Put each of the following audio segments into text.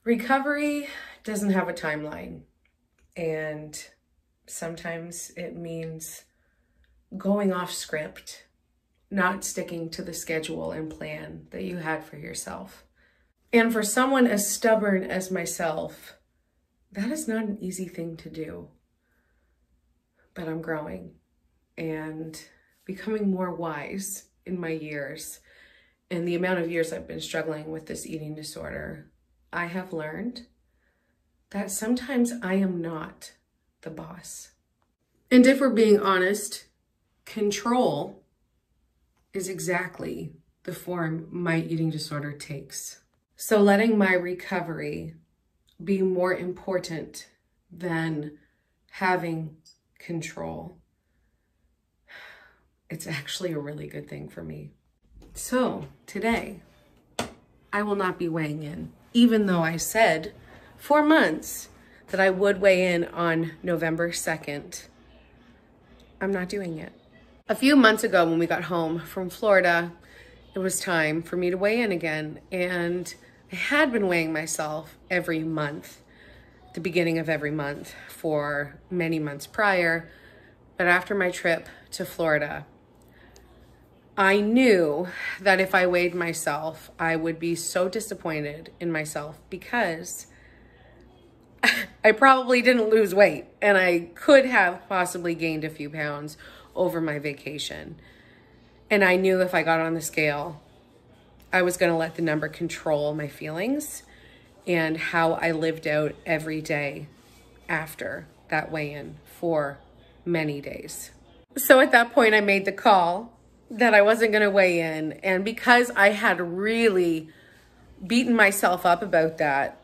Recovery doesn't have a timeline, and sometimes it means going off script, not sticking to the schedule and plan that you had for yourself. And for someone as stubborn as myself, that is not an easy thing to do. But I'm growing and becoming more wise in my years. And the amount of years I've been struggling with this eating disorder, I have learned that sometimes I am not the boss. And if we're being honest, control is exactly the form my eating disorder takes. So letting my recovery be more important than having control, it's actually a really good thing for me. So today, I will not be weighing in, even though I said for months that I would weigh in on November 2nd. I'm not doing it. A few months ago when we got home from Florida, it was time for me to weigh in again. And I had been weighing myself every month, the beginning of every month for many months prior. But after my trip to Florida, I knew that if I weighed myself, I would be so disappointed in myself because I probably didn't lose weight and I could have possibly gained a few pounds over my vacation. And I knew if I got on the scale, I was going to let the number control my feelings and how I lived out every day after that weigh-in for many days. So at that point, I made the call that I wasn't going to weigh in. And because I had really beaten myself up about that,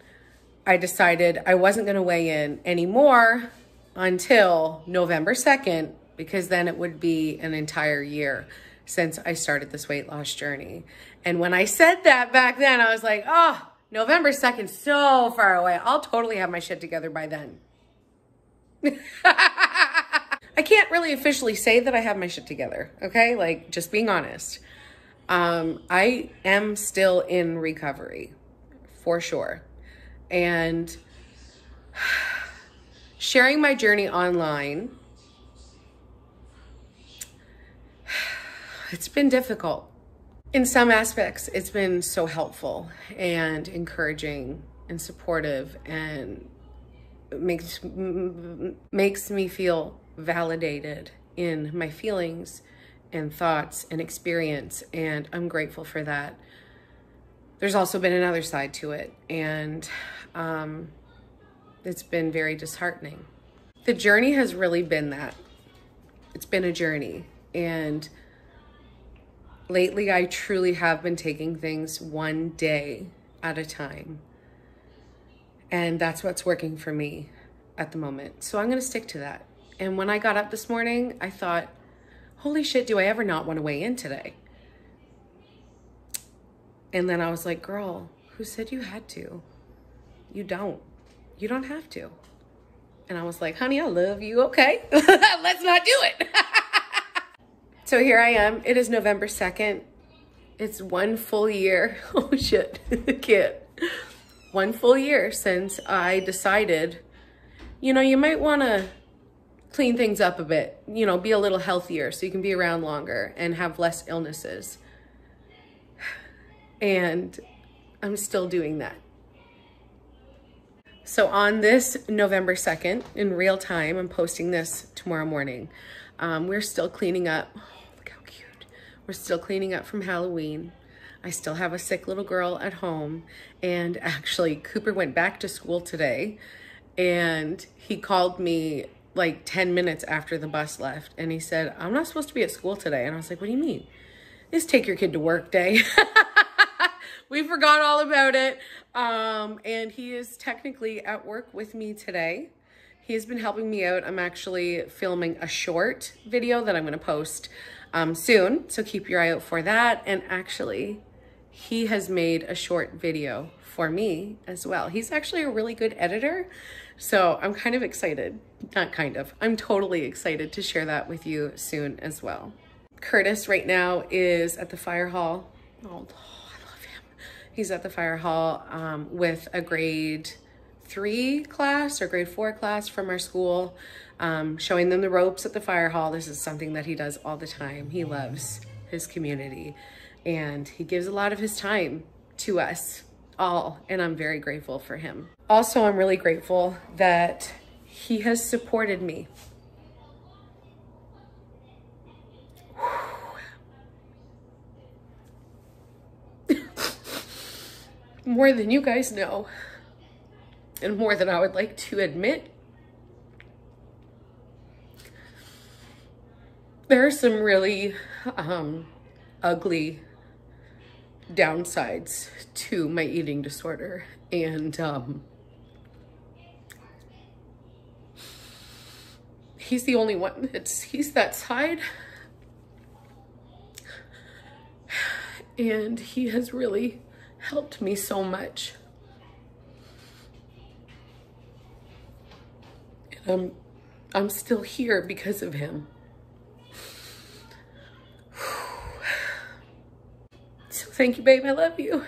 I decided I wasn't going to weigh in anymore until November 2nd, because then it would be an entire year since I started this weight loss journey. And when I said that back then, I was like, oh, November 2nd, so far away. I'll totally have my shit together by then. I can't really officially say that I have my shit together, okay? Like, just being honest. I am still in recovery, for sure. And sharing my journey online, it's been difficult. In some aspects, it's been so helpful and encouraging and supportive, and makes me feel validated in my feelings and thoughts and experience, and I'm grateful for that. There's also been another side to it, and it's been very disheartening. The journey has really been that. It's been a journey, and lately I truly have been taking things one day at a time, and that's what's working for me at the moment. So I'm going to stick to that. And when I got up this morning, I thought, holy shit, do I ever not want to weigh in today? And then I was like, girl, who said you had to? You don't. You don't have to. And I was like, honey, I love you. Okay, let's not do it. So here I am. It is November 2nd. It's 1 full year. Oh shit, kid. 1 full year since I decided, you might want to clean things up a bit, be a little healthier so you can be around longer and have less illnesses. And I'm still doing that. So on this November 2nd, in real time, I'm posting this tomorrow morning. We're still cleaning up. Oh, look how cute. We're still cleaning up from Halloween. I still have a sick little girl at home. And actually, Cooper went back to school today, and he called me like 10 minutes after the bus left, and he said, I'm not supposed to be at school today. And I was like, what do you mean? It's take your kid to work day. We forgot all about it. And he is technically at work with me today. He's been helping me out. I'm actually filming a short video that I'm going to post soon, so keep your eye out for that. And actually, he has made a short video for me as well. He's actually a really good editor, so I'm kind of excited. Not kind of, I'm totally excited to share that with you soon as well. Curtis right now is at the fire hall. Oh, I love him. He's at the fire hall with a grade 3 class or grade 4 class from our school, showing them the ropes at the fire hall. This is something that he does all the time. He loves his community and he gives a lot of his time to us all, and I'm very grateful for him. Also, I'm really grateful that he has supported me. More than you guys know, and more than I would like to admit. There are some really ugly downsides to my eating disorder, and he's the only one he's that side, and he has really helped me so much. And I'm still here because of him. So thank you, babe. I love you.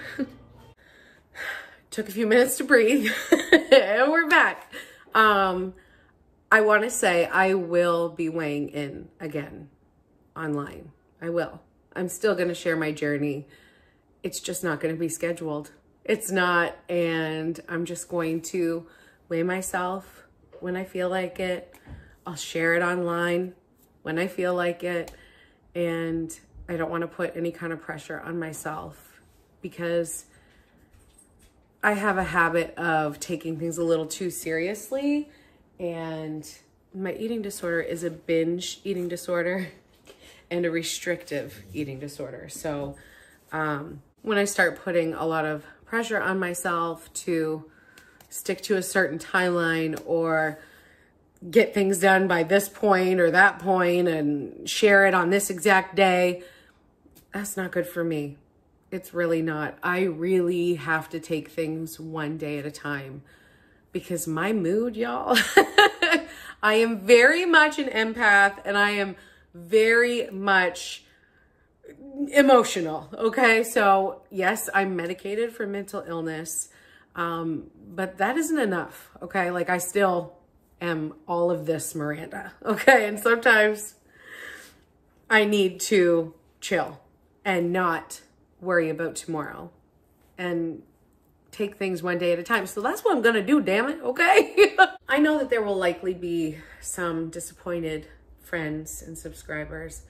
Took a few minutes to breathe and we're back. I want to say I will be weighing in again online. I will. I'm still going to share my journey. It's just not going to be scheduled. It's not, and I'm just going to weigh myself when I feel like it. I'll share it online when I feel like it, and I don't want to put any kind of pressure on myself because I have a habit of taking things a little too seriously, and my eating disorder is a binge eating disorder and a restrictive eating disorder. So when I start putting a lot of pressure on myself to stick to a certain timeline or get things done by this point or that point and share it on this exact day, that's not good for me. It's really not. I really have to take things one day at a time because my mood, y'all, I am very much an empath and I am very much emotional. Okay. So yes, I'm medicated for mental illness. But that isn't enough. Okay. Like I still am all of this Miranda. Okay. And sometimes I need to chill and not worry about tomorrow and take things one day at a time. So that's what I'm going to do. Damn it. Okay. I know that there will likely be some disappointed friends and subscribers.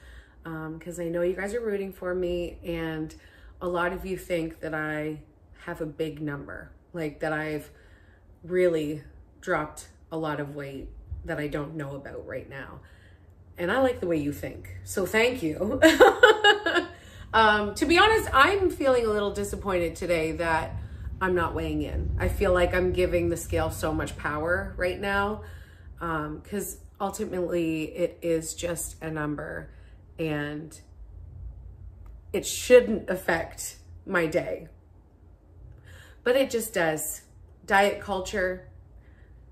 Because I know you guys are rooting for me, and a lot of you think that I have a big number, like that I've really dropped a lot of weight that I don't know about right now. And I like the way you think, so thank you. To be honest, I'm feeling a little disappointed today that I'm not weighing in. I feel like I'm giving the scale so much power right now, because ultimately it is just a number. And it shouldn't affect my day, but it just does. Diet culture,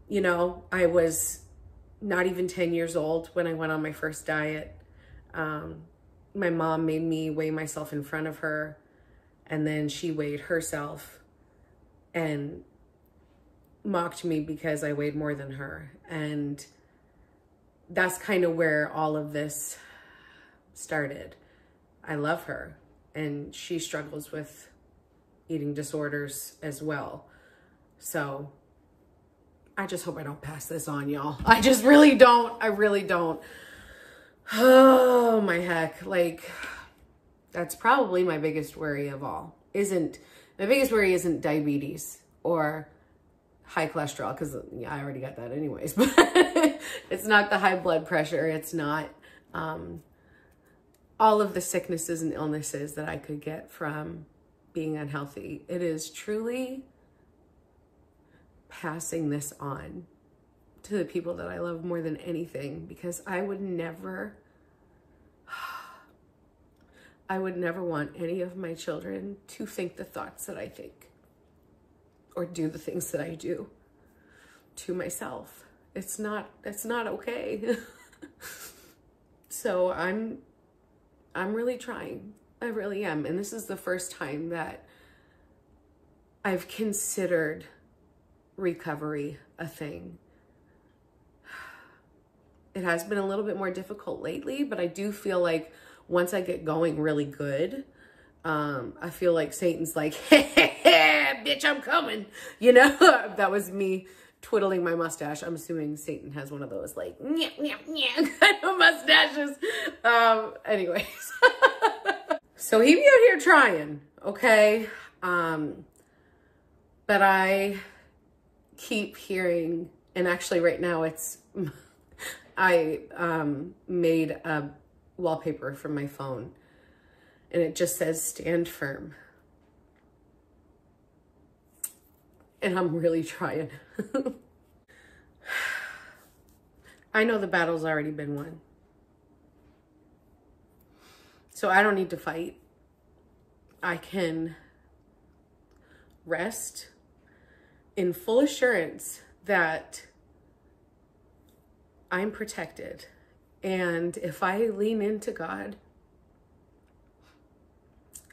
you know, I was not even 10 years old when I went on my first diet. My mom made me weigh myself in front of her, and then she weighed herself and mocked me because I weighed more than her. And that's kind of where all of this started. I love her, and she struggles with eating disorders as well. So I just hope I don't pass this on, y'all. I just really don't. I really don't. Oh my heck. Like, that's probably my biggest worry of all. My biggest worry isn't diabetes or high cholesterol, because yeah, I already got that anyways, but it's not the high blood pressure. It's not all of the sicknesses and illnesses that I could get from being unhealthy. It is truly passing this on to the people that I love more than anything, because I would never want any of my children to think the thoughts that I think or do the things that I do to myself. It's not okay. So I'm really trying. I really am. And this is the first time that I've considered recovery a thing. It has been a little bit more difficult lately, but I do feel like once I get going really good, I feel like Satan's like, hey, bitch, I'm coming. You know, that was me twiddling my mustache. I'm assuming Satan has one of those like, nyah, nyah, nyah, kind of mustaches. Anyways. So he be out here trying, okay? But I keep hearing, and actually right now it's, I made a wallpaper from my phone and it just says stand firm. And I'm really trying. I know the battle's already been won. So I don't need to fight. I can rest in full assurance that I'm protected. And if I lean into God,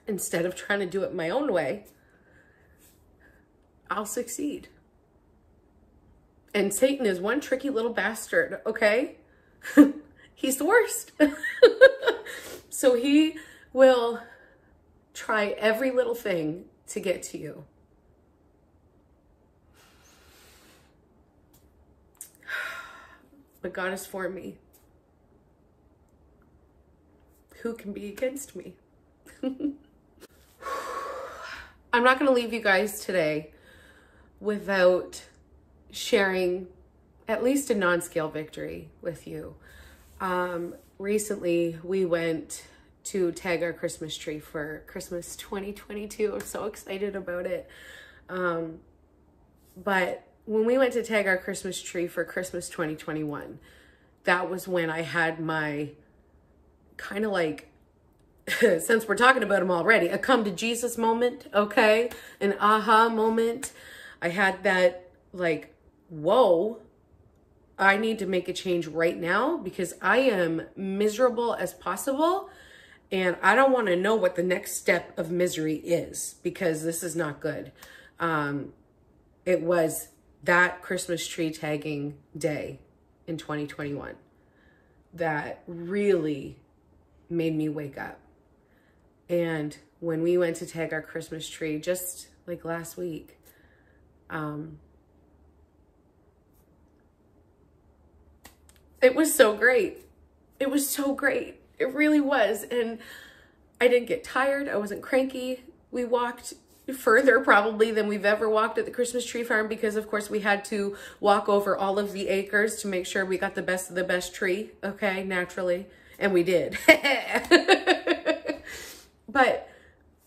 instead of trying to do it my own way, I'll succeed. And Satan is one tricky little bastard, okay? He's the worst. So he will try every little thing to get to you. But God is for me. Who can be against me? I'm not going to leave you guys today without sharing at least a non-scale victory with you. Recently, we went to tag our Christmas tree for Christmas 2022. I'm so excited about it. But when we went to tag our Christmas tree for Christmas 2021, that was when I had my kind of like, since we're talking about him already, a come to Jesus moment, okay? An aha moment. I had that like, whoa, I need to make a change right now because I am miserable as possible. And I don't want to know what the next step of misery is because this is not good. It was that Christmas tree tagging day in 2021 that really made me wake up. And when we went to tag our Christmas tree just like last week, it was so great. It was so great. It really was. And I didn't get tired. I wasn't cranky. We walked further probably than we've ever walked at the Christmas tree farm because of course we had to walk over all of the acres to make sure we got the best of the best tree. Okay, naturally. And we did. But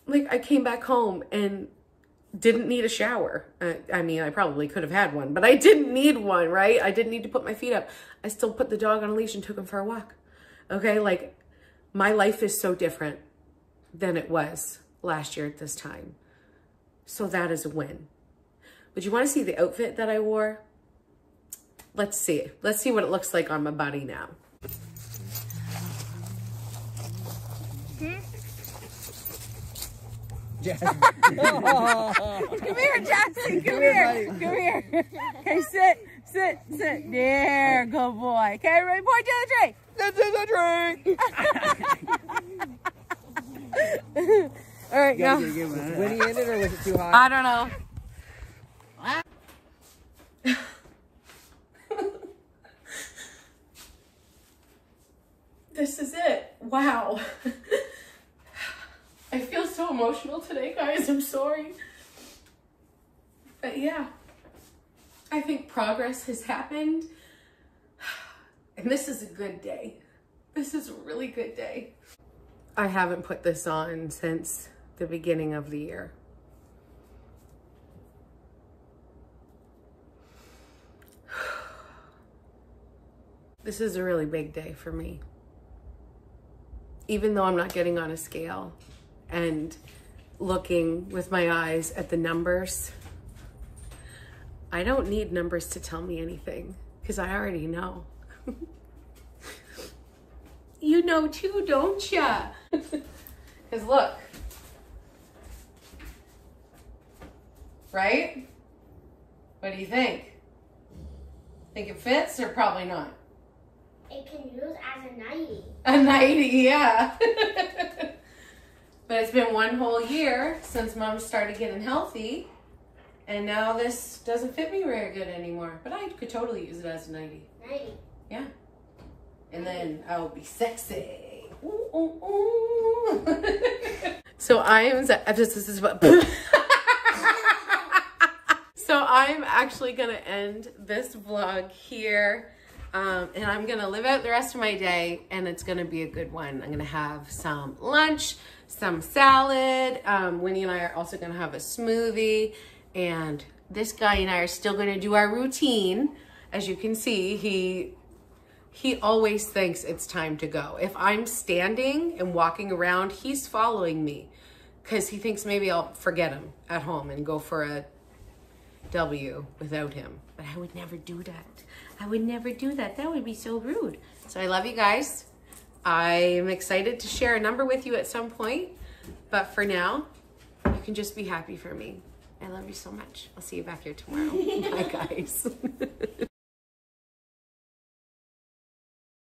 like I came back home and didn't need a shower. I mean, I probably could have had one, but I didn't need one, right? I didn't need to put my feet up. I still put the dog on a leash and took him for a walk. Okay, like my life is so different than it was last year at this time. So that is a win. But you want to see the outfit that I wore? Let's see. Let's see what it looks like on my body now. Come here, Jackson. Come here. Come here. Okay, sit. There, good boy. Okay, everybody point to the tree. This is a tree. All right, now. Was it windy in it or was it too hot? I don't know. This is it. Wow. I feel so emotional today, guys. I'm sorry. But yeah, I think progress has happened. And this is a good day. This is a really good day. I haven't put this on since the beginning of the year. This is a really big day for me. Even though I'm not getting on a scale and looking with my eyes at the numbers, I don't need numbers to tell me anything because I already know. You know too, don't ya? Because look, right? What do you think? Think it fits or probably not? It can use as a nightie. A nightie, yeah. But it's been one whole year since Mom started getting healthy, and now this doesn't fit me very good anymore. But I could totally use it as a nightie. Nightie. Yeah. And then I'll be sexy. Ooh, ooh, ooh. So I'm actually gonna end this vlog here. And I'm gonna live out the rest of my day, and it's gonna be a good one. I'm gonna have some lunch, some salad. Winnie and I are also gonna have a smoothie, and this guy and I are still gonna do our routine. As you can see, he always thinks it's time to go. If I'm standing and walking around, he's following me because he thinks maybe I'll forget him at home and go for a W without him. But I would never do that. I would never do that. That would be so rude. So I love you guys. I'm excited to share a number with you at some point. But for now, you can just be happy for me. I love you so much. I'll see you back here tomorrow. Bye, guys.